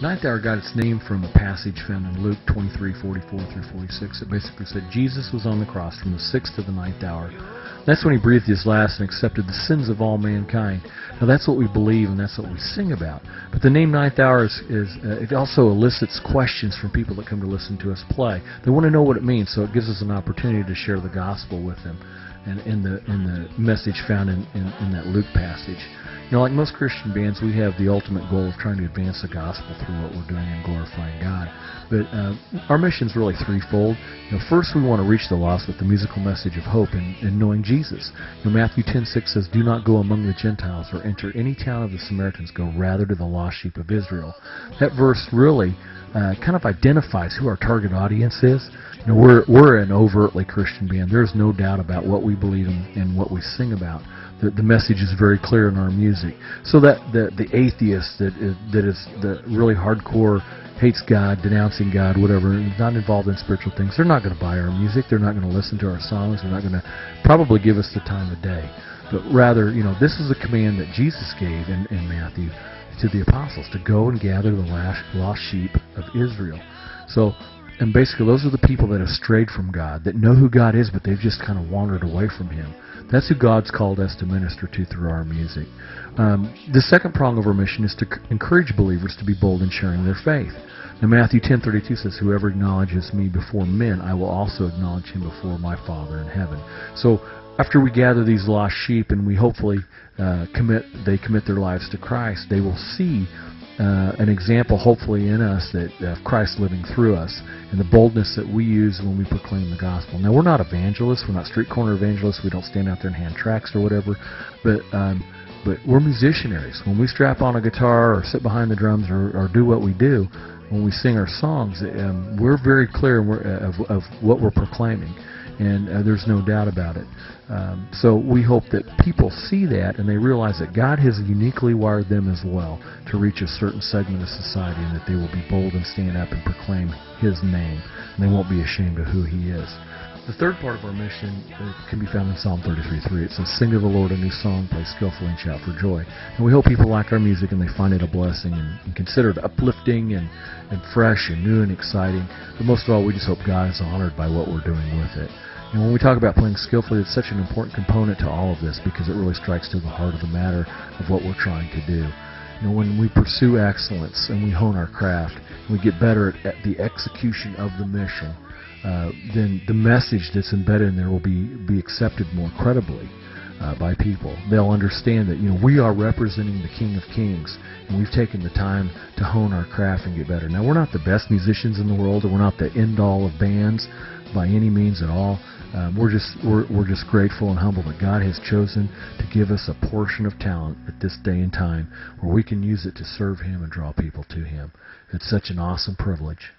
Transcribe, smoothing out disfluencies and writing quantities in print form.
Ninth hour got its name from a passage found in Luke 23:44 through 46. It basically said Jesus was on the cross from the 6th to the ninth hour. That's when he breathed his last and accepted the sins of all mankind. Now that's what we believe and that's what we sing about. But the name ninth hour it also elicits questions from people that come to listen to us play. They want to know what it means, so it gives us an opportunity to share the gospel with them. And in the message found in that Luke passage. You know, like most Christian bands, we have the ultimate goal of trying to advance the gospel through what we're doing and glorifying God. But our mission's really threefold. You know, first, we want to reach the lost with the musical message of hope and knowing Jesus. You know, Matthew 10:6 says, "Do not go among the Gentiles or enter any town of the Samaritans. Go rather to the lost sheep of Israel." That verse really kind of identifies who our target audience is. You know, we're an overtly Christian band. There's no doubt about what we believe and what we sing about. The message is very clear in our music. So that the atheist that is the really hardcore, hates God, denouncing God, whatever, not involved in spiritual things, they're not going to buy our music. They're not going to listen to our songs. They're not going to probably give us the time of day. But rather, you know, this is a command that Jesus gave in Matthew to the apostles, to go and gather the lost sheep of Israel. So, and basically those are the people that have strayed from God, that know who God is, but they've just kind of wandered away from Him. That's who God's called us to minister to through our music. The second prong of our mission is to encourage believers to be bold in sharing their faith. Now, Matthew 10:32 says, "Whoever acknowledges me before men, I will also acknowledge him before my Father in heaven." So after we gather these lost sheep and we hopefully commit their lives to Christ, they will see an example, hopefully, in us of Christ living through us and the boldness that we use when we proclaim the gospel. Now, we're not evangelists. We're not street corner evangelists. We don't stand out there and hand tracts or whatever. But we're musicianaries. When we strap on a guitar or sit behind the drums or do what we do, when we sing our songs, we're very clear of what we're proclaiming. And there's no doubt about it. So we hope that people see that and they realize that God has uniquely wired them as well to reach a certain segment of society, and that they will be bold and stand up and proclaim His name. And they won't be ashamed of who He is. The third part of our mission can be found in Psalm 33:3. It says, "Sing to the Lord a new song, play skillfully and shout for joy." And we hope people like our music and they find it a blessing and consider it uplifting and fresh and new and exciting. But most of all, we just hope God is honored by what we're doing with it. And when we talk about playing skillfully, it's such an important component to all of this because it really strikes to the heart of the matter of what we're trying to do. You know, when we pursue excellence and we hone our craft and we get better at the execution of the mission, then the message that's embedded in there will be accepted more credibly by people. They'll understand that, you know, we are representing the King of Kings, and we've taken the time to hone our craft and get better. Now, we're not the best musicians in the world, and we're not the end-all of bands by any means at all. We're just grateful and humble that God has chosen to give us a portion of talent at this day and time where we can use it to serve Him and draw people to Him. It's such an awesome privilege.